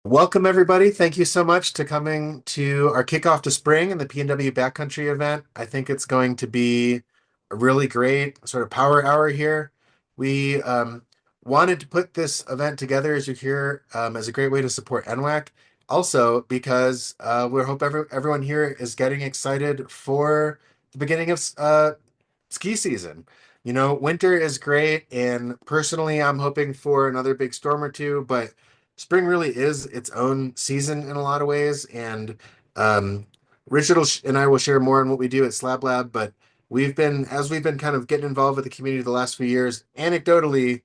Welcome, everybody. Thank you so much to coming to our kickoff to spring and the PNW Backcountry event. I think it's going to be a really great sort of power hour here. We wanted to put this event together, as you hear, as a great way to support NWAC. Also, because we hope everyone here is getting excited for the beginning of ski season. You know, winter is great, and personally, I'm hoping for another big storm or two, but spring really is its own season in a lot of ways. And um, Richard and I will share more on what we do at SlabLab, but as we've been kind of getting involved with the community the last few years, anecdotally,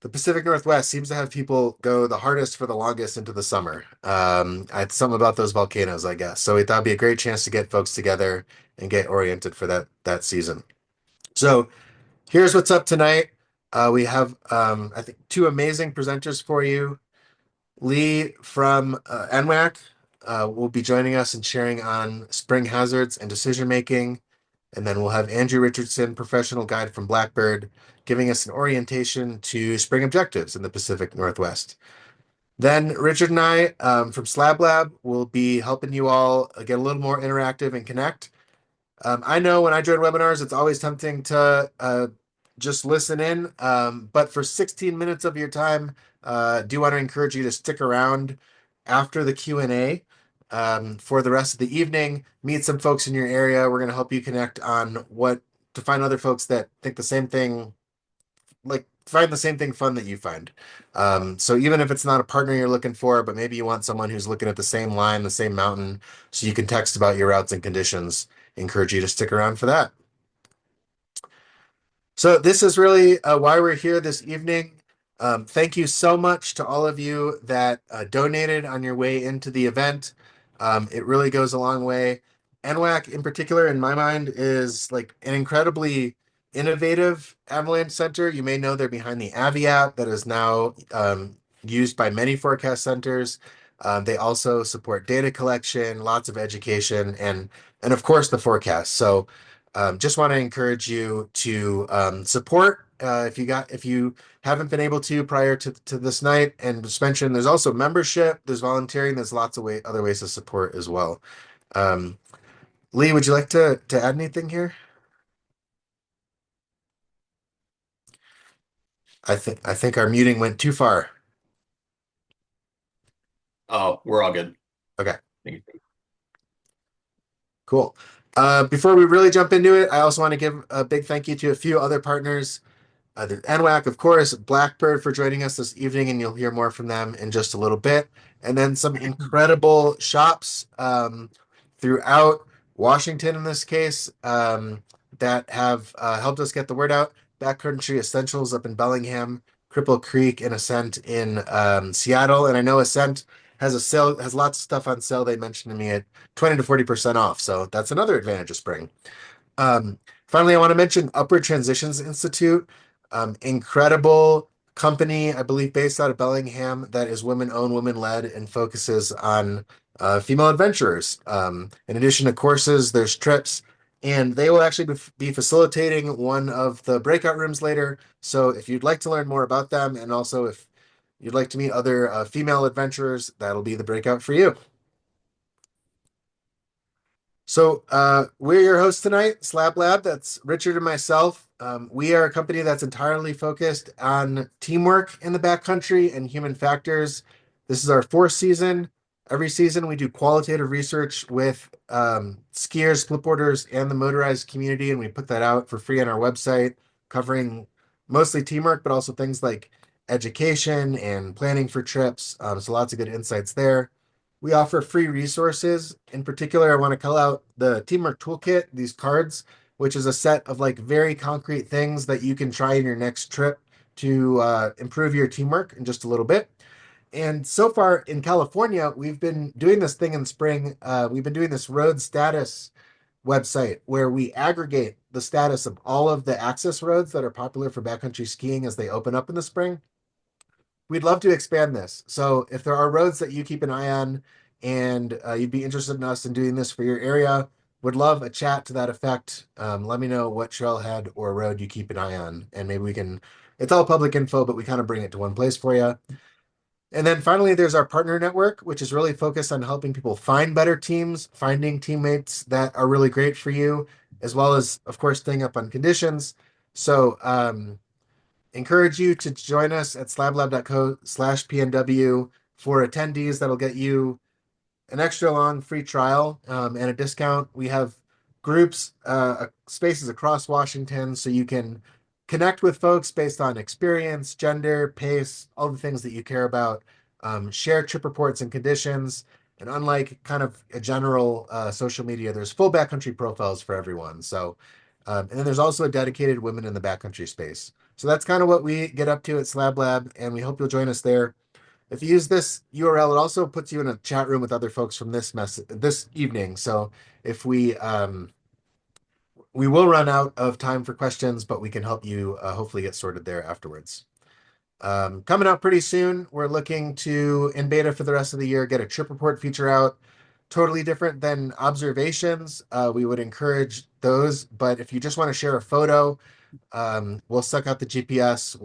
the Pacific Northwest seems to have people go the hardest for the longest into the summer. It's something about those volcanoes, I guess. So we thought it'd be a great chance to get folks together and get oriented for that season. So here's what's up tonight. We have, I think, two amazing presenters for you. Lee from NWAC will be joining us and sharing on spring hazards and decision making. And then we'll have Andrew Richardson, professional guide from Blackbird, giving us an orientation to spring objectives in the Pacific Northwest. Then Richard and I from SlabLab will be helping you all get a little more interactive and connect. I know when I join webinars, it's always tempting to just listen in. But for 16 minutes of your time, do want to encourage you to stick around after the Q&A for the rest of the evening. Meet some folks in your area. We're going to help you connect on what to find other folks that think the same thing, like find the same thing fun that you find. So even if it's not a partner you're looking for, but maybe you want someone who's looking at the same line, the same mountain, so you can text about your routes and conditions, encourage you to stick around for that. So this is really why we're here this evening. Thank you so much to all of you that donated on your way into the event. It really goes a long way. NWAC in particular, in my mind, is like an incredibly innovative avalanche center. You may know they're behind the Avi app that is now used by many forecast centers. They also support data collection, lots of education, and of course the forecast. So just want to encourage you to support if you haven't been able to prior to this night. And just mention there's also membership, there's volunteering, there's lots of other ways to support as well. Um, Lee, would you like to add anything here? I think our muting went too far. Oh, we're all good. Okay, Thank you. cool. Before we really jump into it, I also want to give a big thank you to a few other partners. There's NWAC, of course, Blackbird for joining us this evening, and you'll hear more from them in just a little bit. And then some incredible shops throughout Washington, in this case, that have helped us get the word out. Backcountry Essentials up in Bellingham, Cripple Creek and Ascent in Seattle. And I know Ascent has a sale, has lots of stuff on sale. They mentioned to me at 20 to 40% off. So that's another advantage of spring. Um, Finally, I want to mention Upward Transitions Institute, incredible company, I believe, based out of Bellingham that is women-owned, women-led, and focuses on female adventurers. In addition to courses, there's trips, and they will actually be facilitating one of the breakout rooms later. So if you'd like to learn more about them, and also if you'd like to meet other female adventurers, that'll be the breakout for you. So we're your hosts tonight, SlabLab. That's Richard and myself. We are a company that's entirely focused on teamwork in the backcountry and human factors. This is our fourth season. Every season, we do qualitative research with skiers, splitboarders, and the motorized community, and we put that out for free on our website, covering mostly teamwork, but also things like education and planning for trips. So lots of good insights there. We offer free resources. In particular, I want to call out the Teamwork Toolkit, these cards, which is a set of like very concrete things that you can try in your next trip to improve your teamwork in just a little bit. And so far in California, we've been doing this thing in spring. We've been doing this road status website where we aggregate the status of all of the access roads that are popular for backcountry skiing as they open up in the spring. We'd love to expand this. So if there are roads that you keep an eye on and you'd be interested in us in doing this for your area, would love a chat to that effect. Let me know what trailhead or road you keep an eye on, and maybe we can. It's all public info, but we kind of bring it to one place for you. And then finally, there's our partner network, which is really focused on helping people find better teams, finding teammates that are really great for you, as well as, of course, staying up on conditions. So, encourage you to join us at slablab.co/PNW for attendees. That'll get you an extra long free trial and a discount. We have groups, spaces across Washington, so you can connect with folks based on experience, gender, pace, all the things that you care about. Share trip reports and conditions. And unlike kind of a general social media, there's full backcountry profiles for everyone. So, and then there's also a dedicated women in the backcountry space. So that's kind of what we get up to at SlabLab, and we hope you'll join us there. If you use this URL, it also puts you in a chat room with other folks from this evening. So if we will run out of time for questions, but we can help you hopefully get sorted there afterwards. Coming out pretty soon, we're looking to, in beta for the rest of the year, get a trip report feature out. Totally different than observations. We would encourage those, but if you just want to share a photo, we'll suck out the GPS.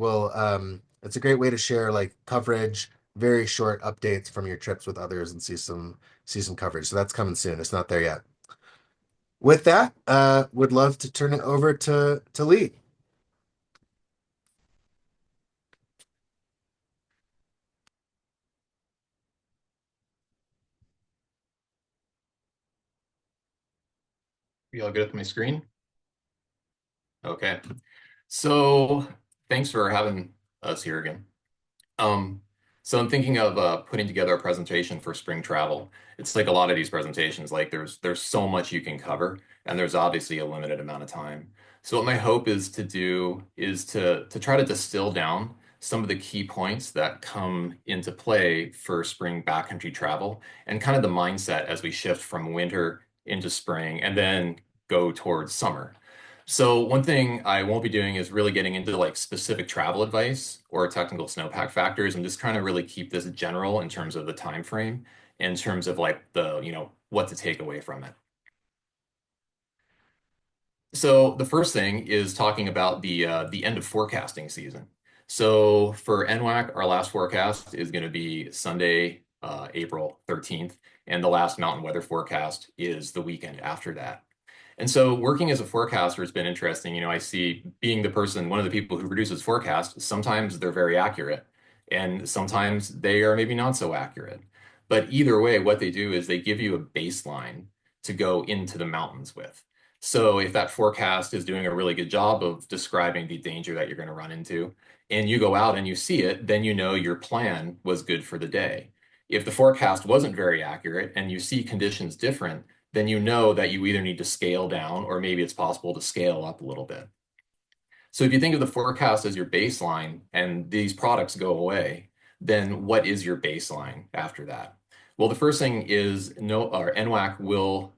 It's a great way to share like coverage, very short updates from your trips with others and see some coverage. So that's coming soon. It's not there yet. With that, would love to turn it over to Lee. You all good with my screen? Okay. So thanks for having us here again. Um, so I'm thinking of putting together a presentation for spring travel. It's like a lot of these presentations, like there's so much you can cover, and there's obviously a limited amount of time. So what my hope is to do is to try to distill down some of the key points that come into play for spring backcountry travel and kind of the mindset as we shift from winter into spring and then go towards summer. So one thing I won't be doing is really getting into like specific travel advice or technical snowpack factors. I'm just trying to really keep this general in terms of the time frame, in terms of like what to take away from it. So the first thing is talking about the end of forecasting season. So for NWAC, our last forecast is going to be Sunday, April 13th, and the last mountain weather forecast is the weekend after that. And so working as a forecaster has been interesting. I see being the person, one of the people who produces forecasts, sometimes they're very accurate and sometimes they are maybe not so accurate. But either way, what they do is they give you a baseline to go into the mountains with. So if that forecast is doing a really good job of describing the danger that you're going to run into, and you go out and you see it, then you know your plan was good for the day. If the forecast wasn't very accurate and you see conditions different, then you know that you either need to scale down or maybe it's possible to scale up a little bit. So if you think of the forecast as your baseline and these products go away, then what is your baseline after that? Well, the first thing is no, our NWAC will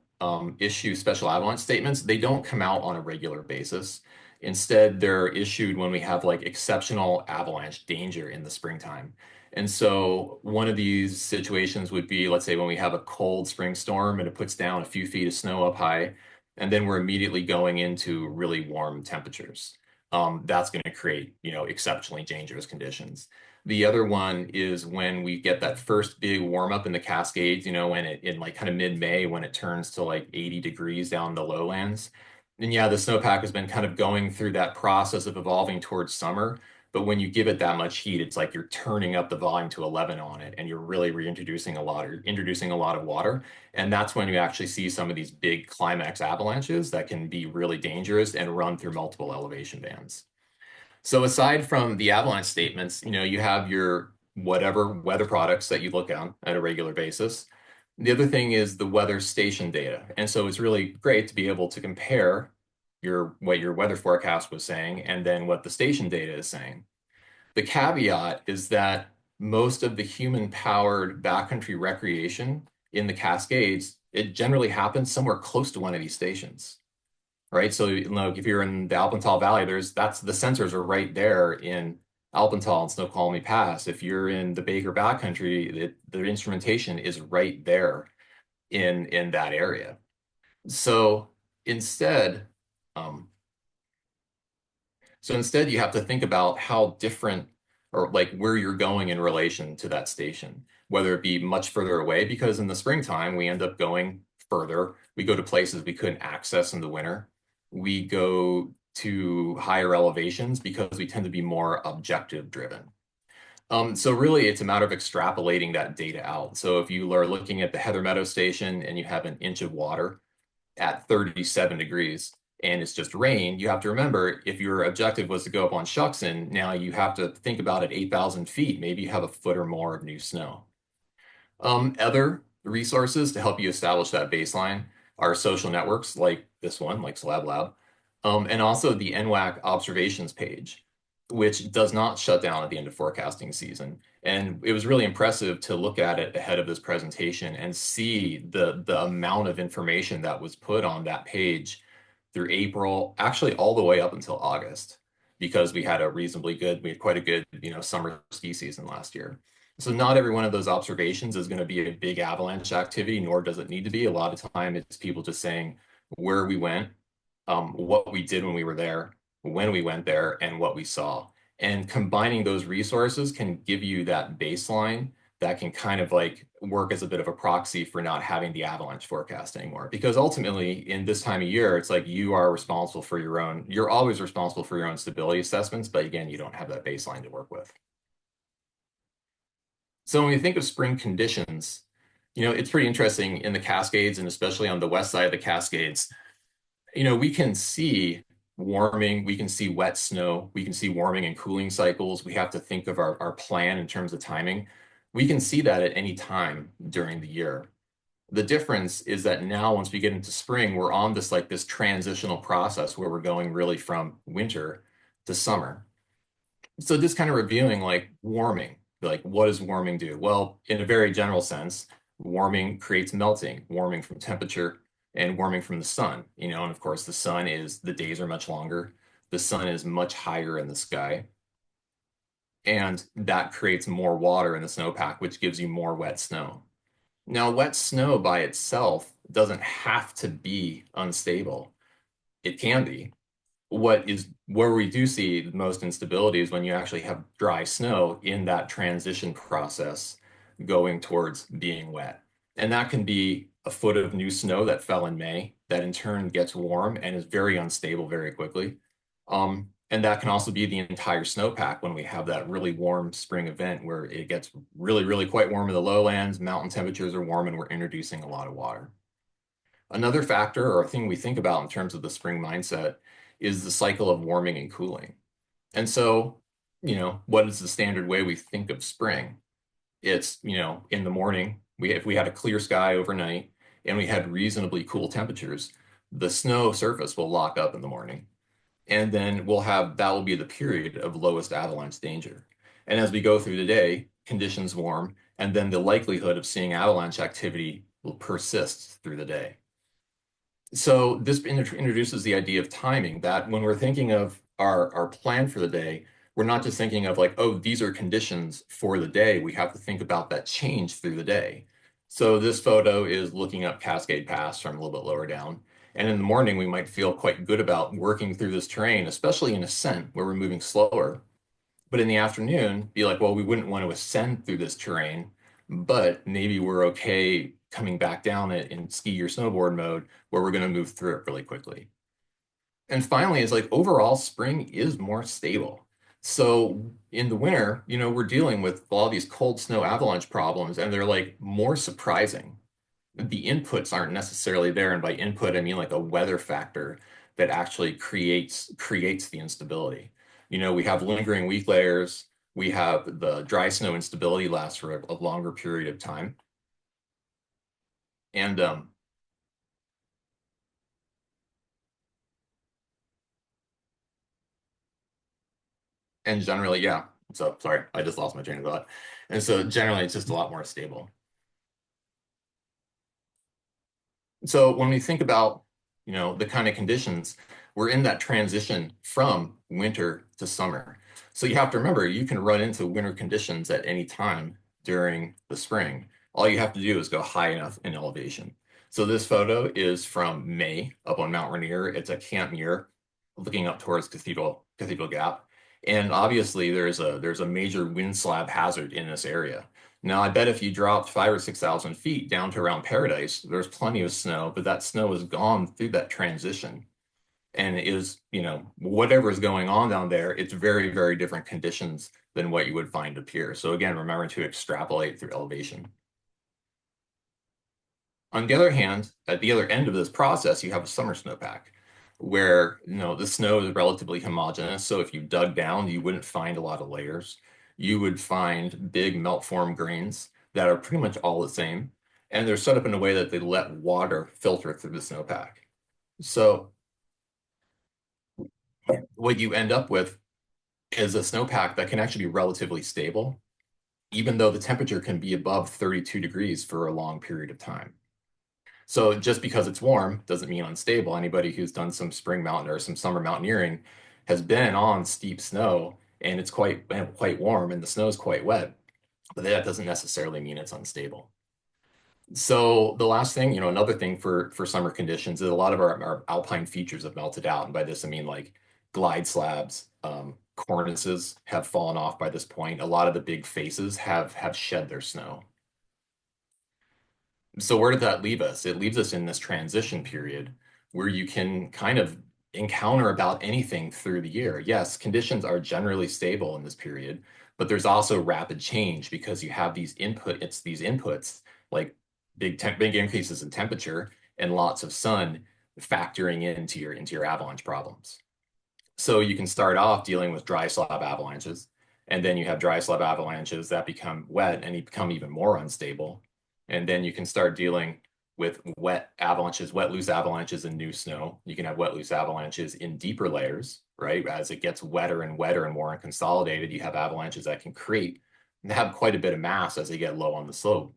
issue special avalanche statements. They don't come out on a regular basis. Instead, they're issued when we have like exceptional avalanche danger in the springtime. And so one of these situations would be, let's say, when we have a cold spring storm and it puts down a few feet of snow up high, and then we're immediately going into really warm temperatures. That's going to create, exceptionally dangerous conditions. The other one is when we get that first big warm up in the Cascades, when it in like kind of mid-May when it turns to like 80 degrees down the lowlands. And yeah, the snowpack has been kind of going through that process of evolving towards summer. But when you give it that much heat, it's like you're turning up the volume to 11 on it, and you're really reintroducing a lot or introducing a lot of water. And that's when you actually see some of these big climax avalanches that can be really dangerous and run through multiple elevation bands. So aside from the avalanche statements, you have your whatever weather products that you look at a regular basis. The other thing is the weather station data. And so it's really great to be able to compare what your weather forecast was saying and then what the station data is saying. The caveat is that most of the human-powered backcountry recreation in the Cascades, it generally happens somewhere close to one of these stations, right? So, if you're in the Alpental Valley, that's the sensors are right there in Alpental and Snoqualmie Pass. If you're in the Baker Backcountry, the instrumentation is right there in that area. So instead, um, so instead, you have to think about how different or like where you're going in relation to that station, whether it be much further away, because in the springtime, we end up going further. We go to places we couldn't access in the winter. We go to higher elevations because we tend to be more objective driven. So really, it's a matter of extrapolating that data out. So if you are looking at the Heather Meadow station and you have an inch of water at 37 degrees and it's just rain, you have to remember if your objective was to go up on Shuxon, now you have to think about at 8,000 feet, maybe you have a foot or more of new snow. Other resources to help you establish that baseline are social networks like this one, like SlabLab, and also the NWAC observations page, which does not shut down at the end of forecasting season. And it was really impressive to look at it ahead of this presentation and see the amount of information that was put on that page through April, actually all the way up until August, because we had we had quite a good, summer ski season last year. So not every one of those observations is going to be a big avalanche activity, nor does it need to be. A lot of time it's people just saying where we went, what we did when we were there, when we went there, and what we saw. And combining those resources can give you that baseline that can kind of like work as a bit of a proxy for not having the avalanche forecast anymore. Because ultimately, in this time of year, it's like you are responsible for your own, you're always responsible for your own stability assessments, but again, you don't have that baseline to work with. So when we think of spring conditions, it's pretty interesting in the Cascades and especially on the west side of the Cascades. We can see warming, we can see wet snow, we can see warming and cooling cycles. We have to think of our plan in terms of timing. We can see that at any time during the year. The difference is that now, once we get into spring, we're on this transitional process where we're going really from winter to summer. So just kind of reviewing like warming, like what does warming do? Well, in a very general sense, warming creates melting, warming from temperature and warming from the sun, and of course the days are much longer. The sun is much higher in the sky, and that creates more water in the snowpack, which gives you more wet snow. Now, wet snow by itself doesn't have to be unstable. It can be, where we do see the most instability is when you actually have dry snow in that transition process going towards being wet. And that can be a foot of new snow that fell in May that in turn gets warm and is very unstable very quickly. And that can also be the entire snowpack when we have that really warm spring event where it gets really, really quite warm in the lowlands, mountain temperatures are warm, and we're introducing a lot of water. Another factor or a thing we think about in terms of the spring mindset is the cycle of warming and cooling. And so, what is the standard way we think of spring? It's, in the morning, if we had a clear sky overnight and we had reasonably cool temperatures, the snow surface will lock up in the morning. And then that will be the period of lowest avalanche danger. And as we go through the day, conditions warm, and then the likelihood of seeing avalanche activity will persist through the day. So this introduces the idea of timing, that when we're thinking of our plan for the day, we're not just thinking of like, oh, these are conditions for the day. We have to think about that change through the day. So this photo is looking up Cascade Pass from a little bit lower down. And in the morning, we might feel quite good about working through this terrain, especially in ascent where we're moving slower. But in the afternoon, be like, well, we wouldn't want to ascend through this terrain, but maybe we're okay coming back down it in ski or snowboard mode where we're going to move through it really quickly. And finally, it's like overall spring is more stable. So in the winter, we're dealing with all these cold snow avalanche problems, and they're like more surprising. The inputs aren't necessarily there, and by input, I mean like a weather factor that actually creates the instability. We have lingering weak layers. We have the dry snow instability lasts for a longer period of time. And and generally, yeah. So sorry, I just lost my train of thought. And so generally, it's just a lot more stable. So when we think about, the kind of conditions, we're in that transition from winter to summer. So you have to remember, you can run into winter conditions at any time during the spring. All you have to do is go high enough in elevation. So this photo is from May up on Mount Rainier. It's at Camp Muir, looking up towards Cathedral Gap. And obviously there's a major wind slab hazard in this area. Now, I bet if you dropped 5 or 6 thousand feet down to around Paradise, there's plenty of snow, but that snow is gone through that transition. And it is, whatever is going on down there, it's very, very different conditions than what you would find up here. So again, remember to extrapolate through elevation. On the other hand, at the other end of this process, you have a summer snowpack where, the snow is relatively homogeneous. So if you dug down, you wouldn't find a lot of layers. You would find big melt form grains that are pretty much all the same. And they're set up in a way that they let water filter through the snowpack. So what you end up with is a snowpack that can actually be relatively stable, even though the temperature can be above 32 degrees for a long period of time. So just because it's warm doesn't mean unstable. Anybody who's done some spring mountain or some summer mountaineering has been on steep snow and it's quite warm and the snow is quite wet, but that doesn't necessarily mean it's unstable. So the last thing, another thing for summer conditions is a lot of our alpine features have melted out. And by this, I mean like glide slabs, cornices have fallen off by this point. A lot of the big faces have shed their snow. So where did that leave us? It leaves us in this transition period where you can kind of encounter about anything through the year. Yes, conditions are generally stable in this period, but there's also rapid change because you have these inputs like big increases in temperature and lots of sun factoring into your avalanche problems. So you can start off dealing with dry slab avalanches, and then you have dry slab avalanches that become wet and become even more unstable. And then you can start dealing with wet avalanches, wet loose avalanches and new snow. You can have wet loose avalanches in deeper layers, right? As it gets wetter and wetter and more unconsolidated, you have avalanches that can create and have quite a bit of mass as they get low on the slope.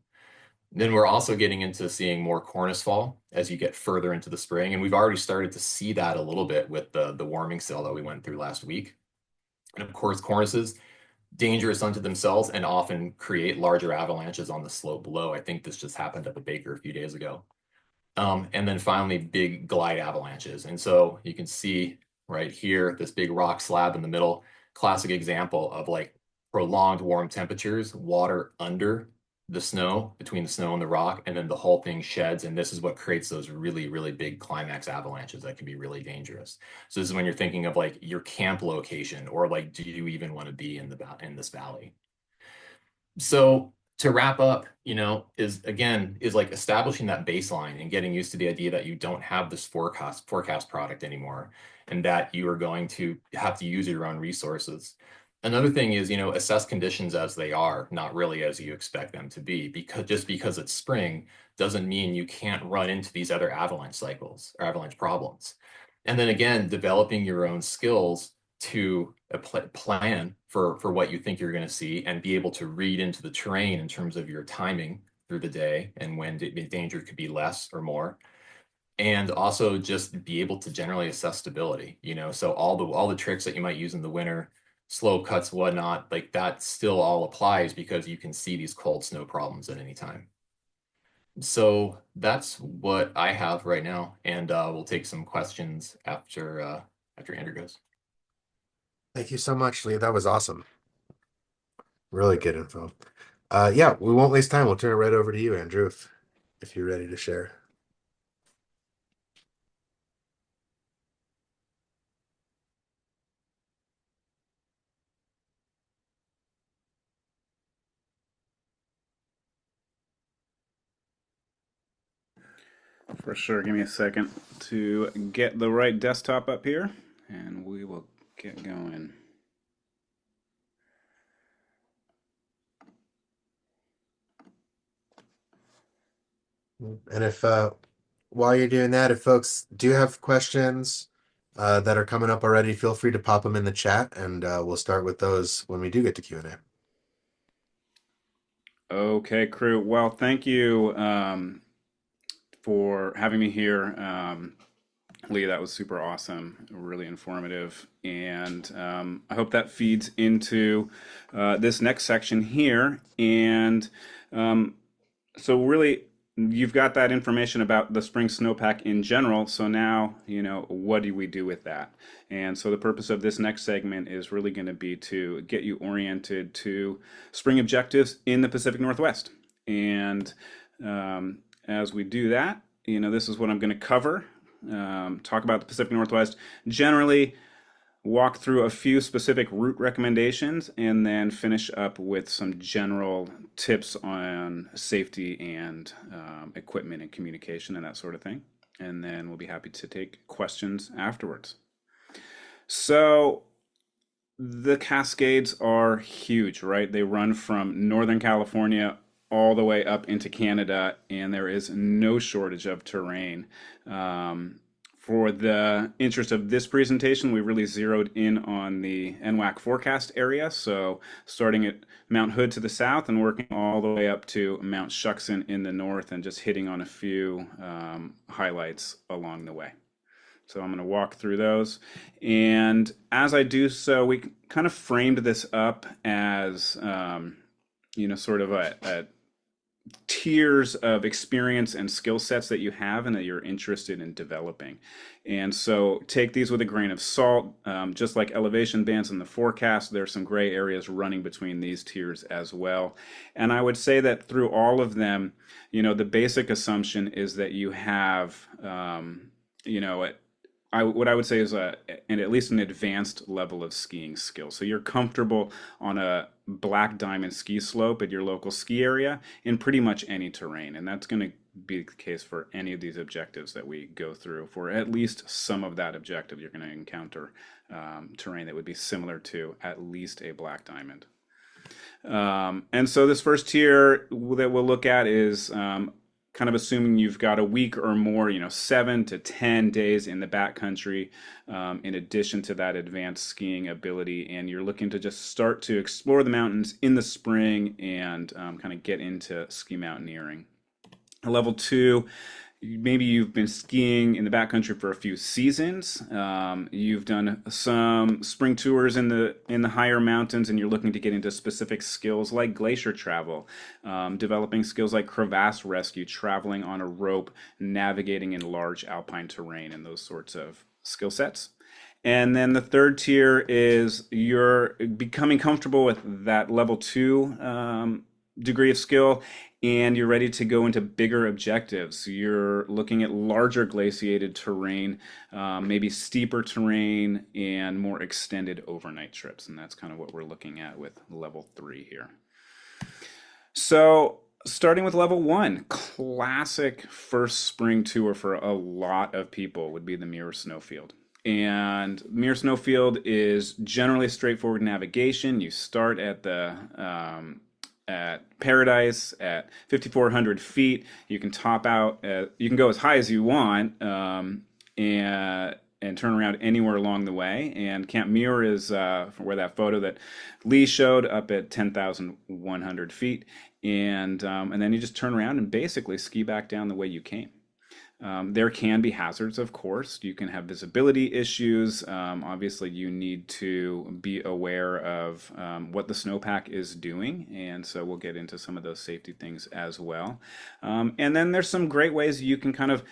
Then we're also getting into seeing more cornice fall as you get further into the spring. And we've already started to see that a little bit with the warming cell that we went through last week. And of course, cornices, dangerous unto themselves and often create larger avalanches on the slope below. I think this just happened up at Baker a few days ago. And then finally, big glide avalanches. And so you can see right here, this big rock slab in the middle, classic example of like prolonged warm temperatures, water under the snow, between the snow and the rock, and then the whole thing sheds. And this is what creates those really, really big climax avalanches that can be really dangerous. So this is when you're thinking of like your camp location or like, do you even want to be in this valley? So to wrap up, is like establishing that baseline and getting used to the idea that you don't have this forecast product anymore and that you are going to have to use your own resources. Another thing is, assess conditions as they are, not really as you expect them to be, because just because it's spring doesn't mean you can't run into these other avalanche cycles or avalanche problems. And then again, developing your own skills to plan for what you think you're going to see and be able to read into the terrain in terms of your timing through the day and when danger could be less or more. And also just be able to generally assess stability, so all the tricks that you might use in the winter, slope cuts, whatnot, like that still all applies because you can see these cold snow problems at any time. So that's what I have right now, and we'll take some questions after Andrew goes. Thank you so much, Lee. That was awesome. Really good info. Yeah, we won't waste time. We'll turn it right over to you, Andrew, if you're ready to share. For sure. Give me a second to get the right desktop up here, and we will get going. And if while you're doing that, if folks do have questions that are coming up already, feel free to pop them in the chat, and we'll start with those when we do get to Q&A. Okay, crew. Well, thank you for having me here. Lee, that was super awesome, really informative. And I hope that feeds into this next section here. And so really, you've got that information about the spring snowpack in general. So now, what do we do with that? And so the purpose of this next segment is really going to be to get you oriented to spring objectives in the Pacific Northwest. And as we do that, this is what I'm going to cover. Talk about the Pacific Northwest generally, walk through a few specific route recommendations, and then finish up with some general tips on safety and equipment and communication and that sort of thing. And then we'll be happy to take questions afterwards. So the Cascades are huge, right? They run from Northern California all the way up into Canada, and there is no shortage of terrain. For the interest of this presentation, we really zeroed in on the NWAC forecast area. So starting at Mount Hood to the south and working all the way up to Mount Shuckson in the north, and just hitting on a few highlights along the way. So I'm going to walk through those. And as I do so, we kind of framed this up as, sort of a tiers of experience and skill sets that you have and that you're interested in developing. And so take these with a grain of salt. Just like elevation bands in the forecast, there's some gray areas running between these tiers as well. And I would say that through all of them, the basic assumption is that you have, what I would say is at least an advanced level of skiing skill. So you're comfortable on a black diamond ski slope at your local ski area in pretty much any terrain. And that's going to be the case for any of these objectives that we go through. For at least some of that objective, you're going to encounter terrain that would be similar to at least a black diamond. And so this first tier that we'll look at is kind of assuming you've got a week or more, 7 to 10 days in the backcountry, in addition to that advanced skiing ability, and you're looking to just start to explore the mountains in the spring and kind of get into ski mountaineering. Level 2, maybe you've been skiing in the backcountry for a few seasons. You've done some spring tours in the higher mountains, and you're looking to get into specific skills like glacier travel, developing skills like crevasse rescue, traveling on a rope, navigating in large alpine terrain, and those sorts of skill sets. And then the third tier is you're becoming comfortable with that level 2 degree of skill, and you're ready to go into bigger objectives. You're looking at larger glaciated terrain, maybe steeper terrain, and more extended overnight trips. And that's kind of what we're looking at with level 3 here. So starting with level 1, classic first spring tour for a lot of people would be the Muir Snowfield. And Muir Snowfield is generally straightforward navigation. You start at Paradise at 5,400 feet. You can top out, you can go as high as you want, and turn around anywhere along the way. And Camp Muir is where that photo that Lee showed, up at 10,100 feet. And then you just turn around and basically ski back down the way you came. There can be hazards, of course. You can have visibility issues. Obviously, you need to be aware of what the snowpack is doing, and so we'll get into some of those safety things as well. And then there's some great ways you can kind of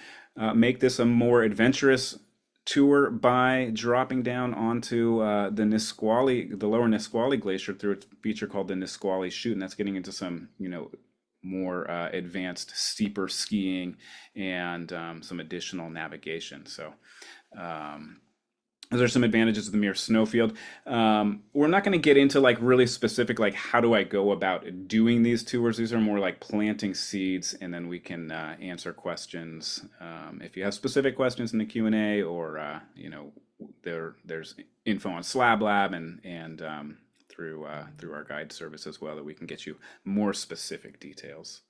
make this a more adventurous tour by dropping down onto the lower Nisqually Glacier through a feature called the Nisqually Chute, and that's getting into some, more advanced, steeper skiing and some additional navigation. So those are some advantages of the Muir Snowfield. We're not going to get into like really specific, like how do I go about doing these tours. These are more like planting seeds, and then we can answer questions if you have specific questions in the Q&A, or there's info on SlabLab and through our guide service as well, that we can get you more specific details.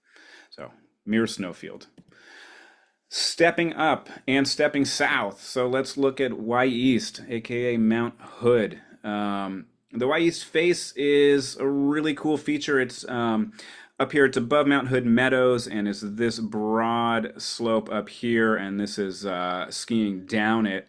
So Muir Snowfield. Stepping up and stepping south. So let's look at Y East, aka Mount Hood. The Y East face is a really cool feature. It's up here, it's above Mount Hood Meadows, and is this broad slope up here, and this is skiing down it.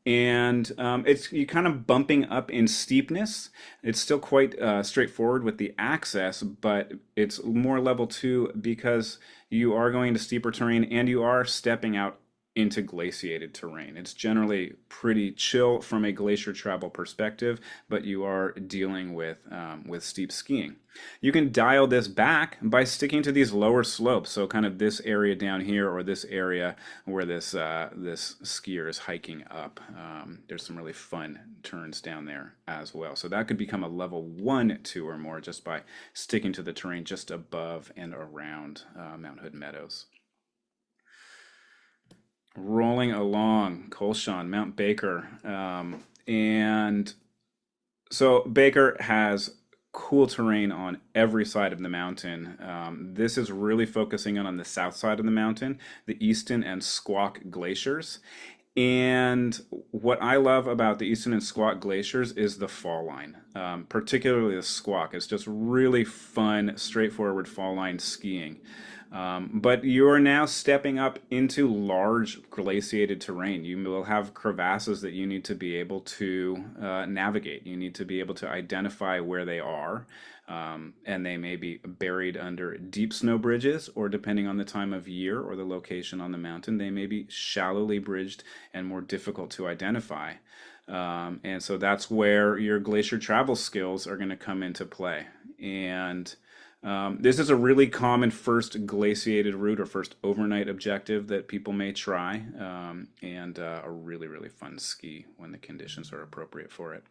and it's you kind of bumping up in steepness. It's still quite straightforward with the access, but it's more level two because you are going to steeper terrain and you are stepping out into glaciated terrain. It's generally pretty chill from a glacier travel perspective, but you are dealing with steep skiing. You can dial this back by sticking to these lower slopes, so kind of this area down here or this area where this skier is hiking up. There's some really fun turns down there as well. So that could become a level one, two, or more just by sticking to the terrain just above and around Mount Hood Meadows. Rolling along, Colshan, Mount Baker. And so Baker has cool terrain on every side of the mountain. This is really focusing on the south side of the mountain, the Easton and Squawk glaciers. And what I love about the Easton and Squawk glaciers is the fall line, particularly the Squawk. It's just really fun, straightforward fall line skiing. But you are now stepping up into large glaciated terrain. You will have crevasses that you need to be able to navigate. You need to be able to identify where they are. And they may be buried under deep snow bridges, or depending on the time of year or the location on the mountain, they may be shallowly bridged and more difficult to identify. And so that's where your glacier travel skills are going to come into play. And this is a really common first glaciated route or first overnight objective that people may try, and a really, really fun ski when the conditions are appropriate for it.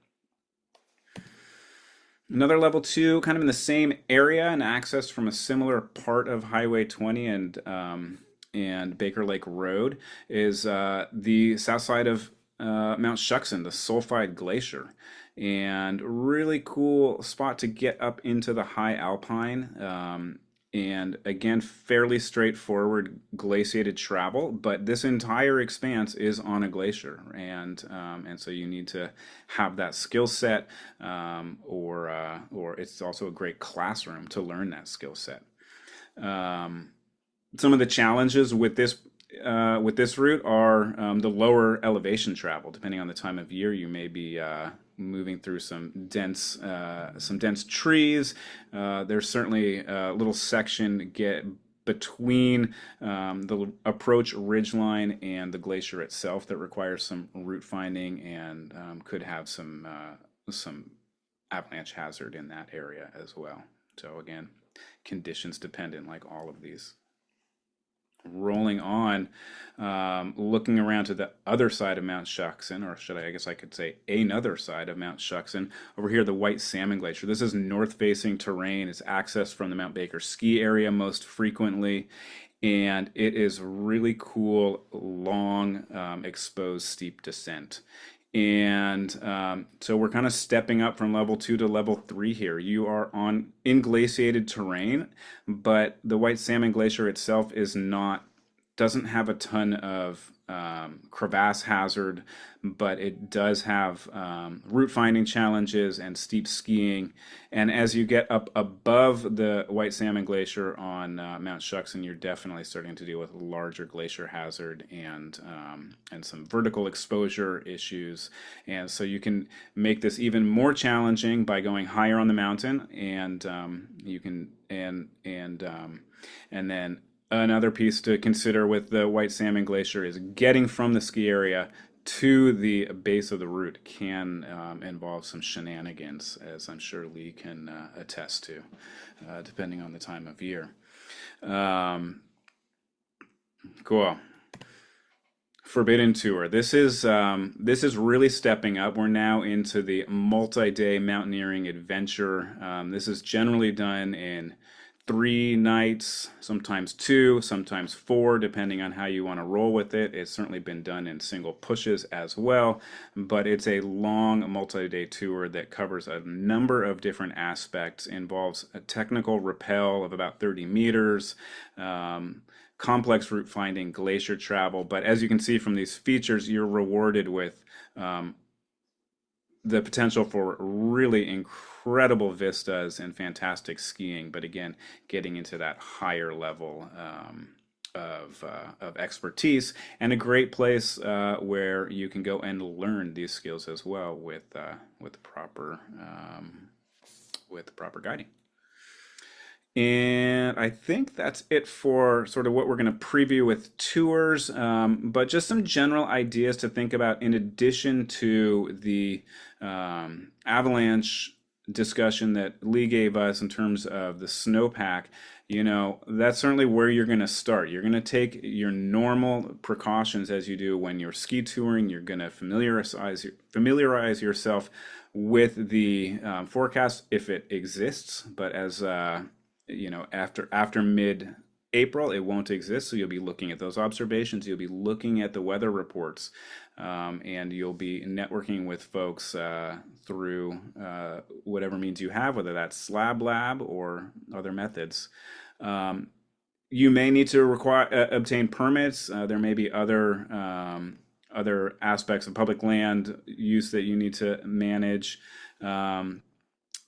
Another level two, kind of in the same area and access from a similar part of Highway 20 and Baker Lake Road, is the south side of Mount Shuckson, the Sulphide Glacier. And really cool spot to get up into the high alpine. And again, fairly straightforward glaciated travel, but this entire expanse is on a glacier, and so you need to have that skill set, or it's also a great classroom to learn that skill set. Some of the challenges with this route are the lower elevation travel. Depending on the time of year, you may be moving through some dense trees. There's certainly a little section get between the approach ridgeline and the glacier itself that requires some route finding and could have some avalanche hazard in that area as well. So again, conditions dependent, like all of these. Rolling on, looking around to the other side of Mount Shuckson, or I guess I could say another side of Mount Shuckson. Over here, the White Salmon Glacier. This is north-facing terrain. It's accessed from the Mount Baker ski area most frequently, and it is really cool, long, exposed, steep descent. And so we're kind of stepping up from level 2 to level 3 here. You are in glaciated terrain, but the White Salmon Glacier itself doesn't have a ton of crevasse hazard, but it does have route finding challenges and steep skiing. And as you get up above the White Salmon Glacier on Mount Shuckson, you're definitely starting to deal with larger glacier hazard and some vertical exposure issues. And so you can make this even more challenging by going higher on the mountain, and you can and then another piece to consider with the White Salmon Glacier is getting from the ski area to the base of the route can involve some shenanigans, as I'm sure Lee can attest to, depending on the time of year. Cool. Forbidden Tour. This is really stepping up. We're now into the multi-day mountaineering adventure. This is generally done in 3 nights, sometimes 2, sometimes 4, depending on how you want to roll with it. It's certainly been done in single pushes as well, but it's a long multi-day tour that covers a number of different aspects, involves a technical rappel of about 30 meters, complex route finding, glacier travel, but as you can see from these features, you're rewarded with the potential for really incredible vistas and fantastic skiing, but again, getting into that higher level of expertise, and a great place where you can go and learn these skills as well with the proper guiding. And I think that's it for sort of what we're going to preview with tours, but just some general ideas to think about in addition to the avalanche discussion that Lee gave us in terms of the snowpack. That's certainly where you're going to start. You're going to take your normal precautions as you do when you're ski touring. You're going to familiarize yourself with the forecast if it exists, but as after mid April, it won't exist. So you'll be looking at those observations. You'll be looking at the weather reports, and you'll be networking with folks through whatever means you have, whether that's SlabLab or other methods. You may need to obtain permits. There may be other aspects of public land use that you need to manage.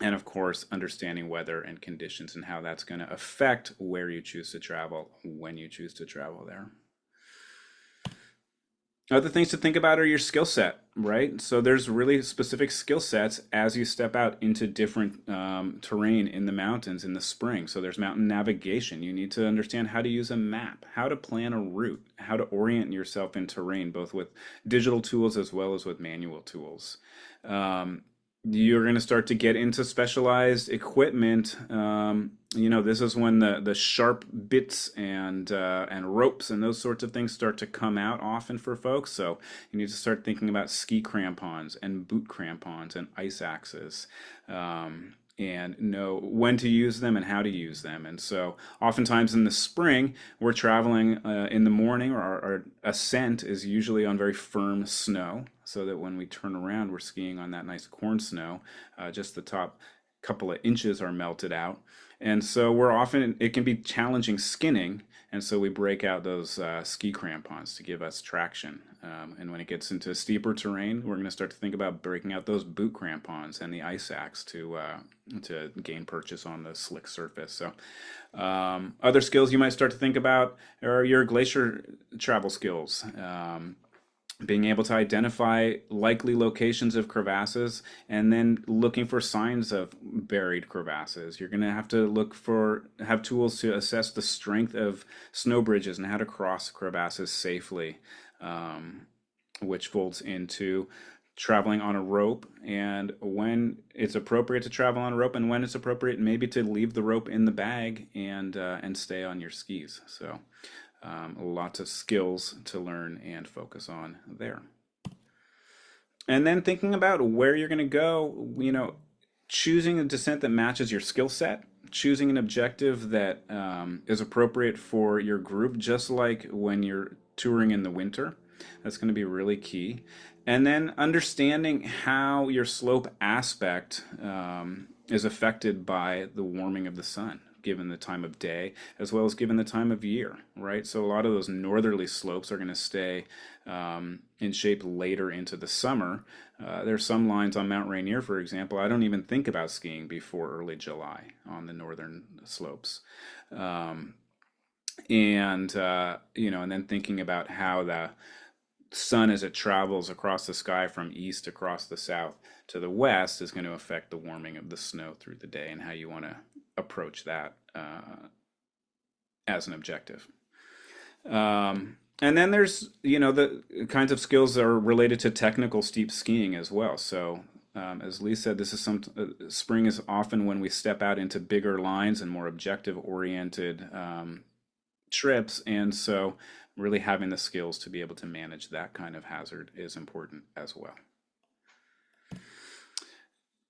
And of course, understanding weather and conditions and how that's going to affect where you choose to travel, when you choose to travel there. Other things to think about are your skill set, right? So there's really specific skill sets as you step out into different terrain in the mountains in the spring. So there's mountain navigation. You need to understand how to use a map, how to plan a route, how to orient yourself in terrain, both with digital tools as well as with manual tools. You're going to start to get into specialized equipment. This is when the sharp bits and ropes and those sorts of things start to come out often for folks. So you need to start thinking about ski crampons and boot crampons and ice axes. And know when to use them and how to use them. And so oftentimes in the spring, we're traveling in the morning, or our ascent is usually on very firm snow, so that when we turn around, we're skiing on that nice corn snow. Just the top couple of inches are melted out. And so it can be challenging skinning. And so we break out those ski crampons to give us traction. And when it gets into steeper terrain, we're going to start to think about breaking out those boot crampons and the ice axe to gain purchase on the slick surface. So other skills you might start to think about are your glacier travel skills. Being able to identify likely locations of crevasses and then looking for signs of buried crevasses. You're going to have to have tools to assess the strength of snow bridges and how to cross crevasses safely, which folds into traveling on a rope, and when it's appropriate to travel on a rope, and when it's appropriate maybe to leave the rope in the bag and stay on your skis. So lots of skills to learn and focus on there. And then thinking about where you're going to go, choosing a descent that matches your skill set, choosing an objective that is appropriate for your group, just like when you're touring in the winter. That's going to be really key. And then understanding how your slope aspect is affected by the warming of the sun, given the time of day, as well as given the time of year, right? So a lot of those northerly slopes are going to stay in shape later into the summer. There's some lines on Mount Rainier, for example, I don't even think about skiing before early July on the northern slopes. And then thinking about how the sun as it travels across the sky from east across the south to the west is going to affect the warming of the snow through the day, and how you want to approach that as an objective. And then there's, the kinds of skills that are related to technical steep skiing as well. So as Lee said, this is spring is often when we step out into bigger lines and more objective oriented trips. And so really having the skills to be able to manage that kind of hazard is important as well.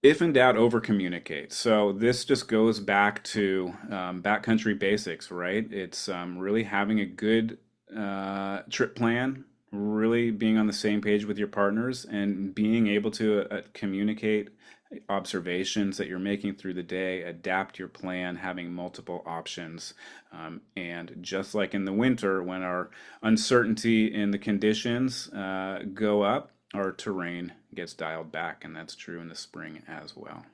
If in doubt, over communicate. So this just goes back to backcountry basics, right? It's really having a good trip plan, really being on the same page with your partners, and being able to communicate observations that you're making through the day, adapt your plan, having multiple options. And just like in the winter, when our uncertainty in the conditions go up, our terrain gets dialed back, and that's true in the spring as well.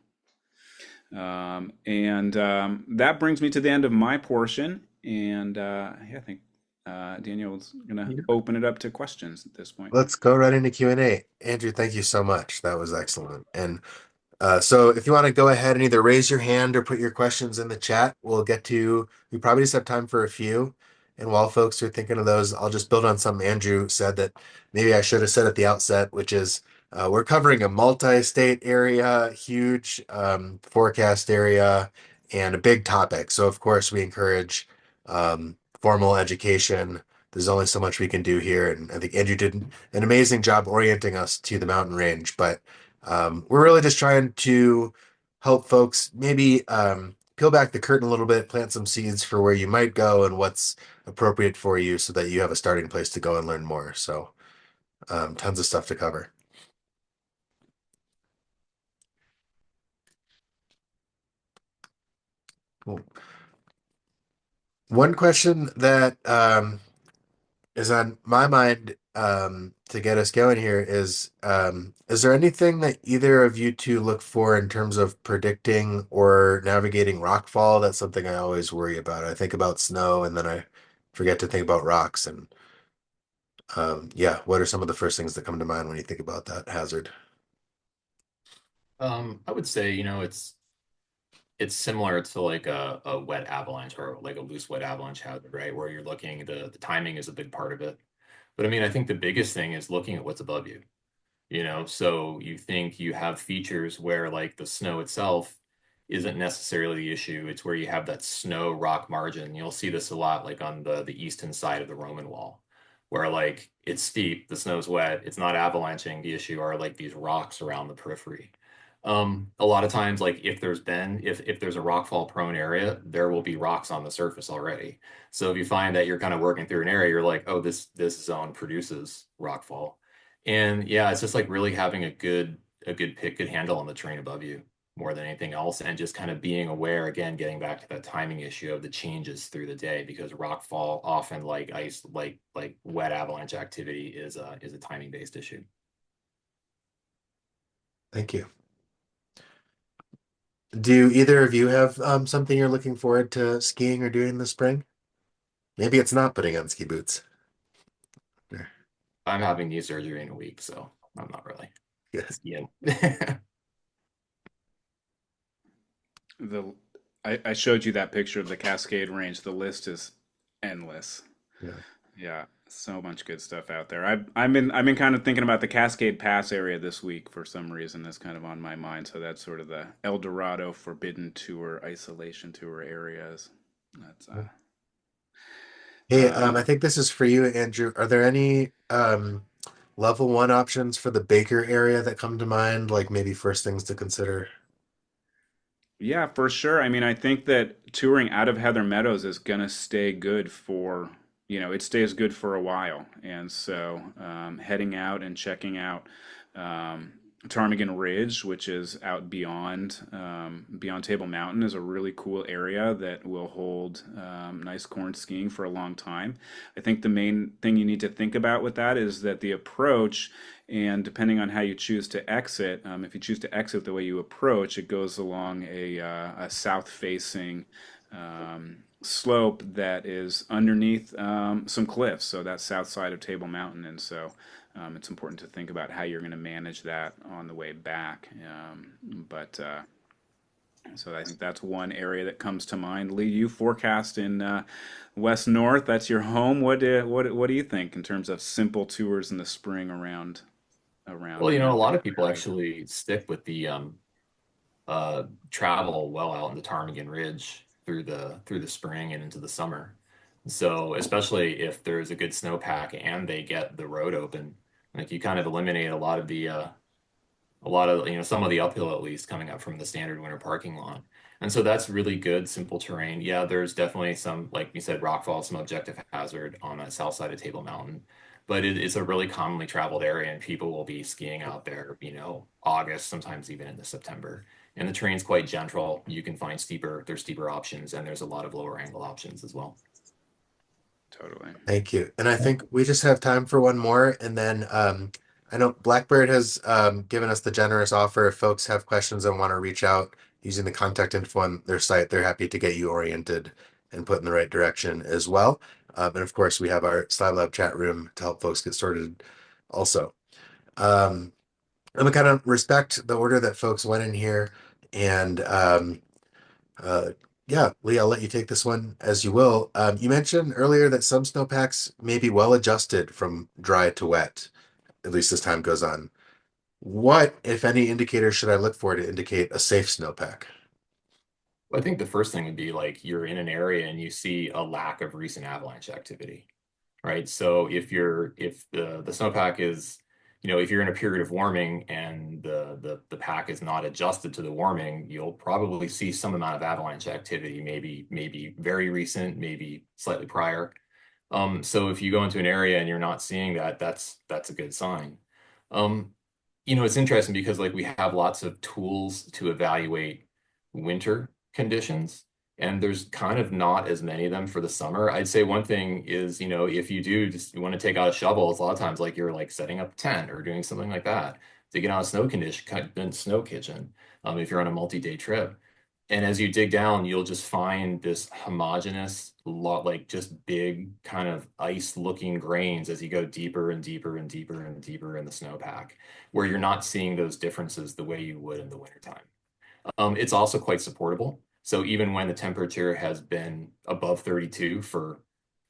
That brings me to the end of my portion, and I think Daniel's going to Yeah. open it up to questions at this point. Let's go right into Q&A. Andrew, thank you so much. That was excellent. And so if you want to go ahead and either raise your hand or put your questions in the chat, we probably just have time for a few. And while folks are thinking of those, I'll just build on something Andrew said that maybe I should have said at the outset, which is we're covering a multi-state area, huge forecast area, and a big topic. So of course we encourage formal education. There's only so much we can do here. And I think Andrew did an amazing job orienting us to the mountain range, but we're really just trying to help folks maybe peel back the curtain a little bit, plant some seeds for where you might go and what's appropriate for you so that you have a starting place to go and learn more. So, tons of stuff to cover. Cool. One question that is on my mind to get us going here is there anything that either of you two look for in terms of predicting or navigating rockfall? That's something I always worry about. I think about snow and then I forget to think about rocks. And yeah, what are some of the first things that come to mind when you think about that hazard? I would say, it's similar to like a wet avalanche or like a loose wet avalanche hazard, right? Where you're looking, the timing is a big part of it. But I mean, I think the biggest thing is looking at what's above you. So you think you have features where like the snow itself isn't necessarily the issue. It's where you have that snow rock margin. You'll see this a lot like on the eastern side of the Roman wall, where like it's steep, the snow's wet, it's not avalanching. The issue are like these rocks around the periphery. A lot of times, like if there's a rockfall prone area, there will be rocks on the surface already. So if you find that you're kind of working through an area, you're like, oh, this zone produces rockfall. And yeah, it's just like really having good handle on the terrain above you more than anything else, and just kind of being aware, again, getting back to that timing issue of the changes through the day, because rockfall often like ice, like wet avalanche activity is a timing based issue. Thank you. Do either of you have something you're looking forward to skiing or doing this spring? Maybe it's not putting on ski boots. There. I'm having knee surgery in a week, so I'm not really Yes. skiing. The I showed you that picture of the Cascade Range. The list is endless. Yeah. Yeah, so much good stuff out there. I've been kind of thinking about the Cascade Pass area this week for some reason. That's kind of on my mind. So that's sort of the El Dorado Forbidden Tour, Isolation Tour areas. That's Hey, um, I think this is for you, Andrew. Are there any level one options for the Baker area that come to mind, like maybe first things to consider? yeah, for sure. I mean, I think that touring out of Heather Meadows is gonna stay good for, it stays good for a while. And so, heading out and checking out um, Ptarmigan Ridge, which is out beyond Table Mountain, is a really cool area that will hold nice corn skiing for a long time. I think the main thing you need to think about with that is that the approach, and depending on how you choose to exit, if you choose to exit the way you approach, it goes along a south-facing slope that is underneath some cliffs. So that's south side of Table Mountain, and so it's important to think about how you're going to manage that on the way back. But so I think that's one area that comes to mind. Lee, you forecast in west north. That's your home. What do you think in terms of simple tours in the spring around Well, the a lot Metro of people area? actually stick with the travel well out in the Ptarmigan Ridge through the spring and into the summer. So especially if there's a good snowpack and they get the road open, like you kind of eliminate a lot of some of the uphill at least coming up from the standard winter parking lot. And so that's really good, simple terrain. Yeah, there's definitely some, like you said, rockfall, some objective hazard on the south side of Table Mountain, but it's a really commonly traveled area, and people will be skiing out there, August, sometimes even into September. And the terrain's quite gentle. You can find there's steeper options, and there's a lot of lower angle options as well. Totally. Thank you. And I think we just have time for one more. And then I know Blackbird has given us the generous offer. If folks have questions and want to reach out using the contact info on their site, they're happy to get you oriented and put in the right direction as well. And of course, we have our SlabLab chat room to help folks get started also. Um, I'm gonna kind of respect the order that folks went in here. And uh, yeah, Lee, I'll let you take this one as you will. You mentioned earlier that some snowpacks may be well adjusted from dry to wet, at least as time goes on. What, if any, indicators should I look for to indicate a safe snowpack? I think the first thing would be like you're in an area and you see a lack of recent avalanche activity, right? So if the snowpack is, if you're in a period of warming and the pack is not adjusted to the warming, you'll probably see some amount of avalanche activity, maybe very recent, maybe slightly prior. So if you go into an area and you're not seeing that, that's a good sign. Um, it's interesting because like we have lots of tools to evaluate winter conditions, and there's kind of not as many of them for the summer. I'd say one thing is, if you do just you want to take out a shovel, it's a lot of times like you're like setting up a tent or doing something like that to get on a snow kitchen, if you're on a multi-day trip. And as you dig down, you'll just find this homogeneous lot, like just big kind of ice-looking grains as you go deeper and deeper and deeper and deeper in the snowpack, where you're not seeing those differences the way you would in the wintertime. It's also quite supportable. So even when the temperature has been above 32 for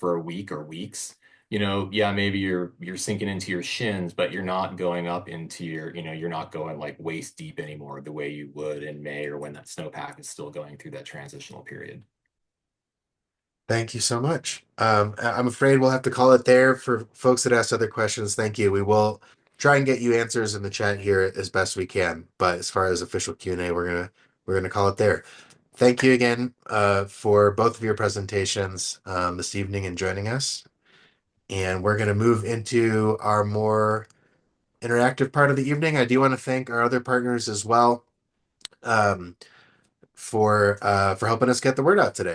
a week or weeks, yeah, maybe you're sinking into your shins, but you're not going up into you're not going like waist deep anymore the way you would in May or when that snowpack is still going through that transitional period. Thank you so much. I'm afraid we'll have to call it there for folks that asked other questions. Thank you. We will try and get you answers in the chat here as best we can. But as far as official Q&A, we're gonna call it there. Thank you again for both of your presentations this evening and joining us. And we're gonna move into our more interactive part of the evening. I do want to thank our other partners as well um, for helping us get the word out today.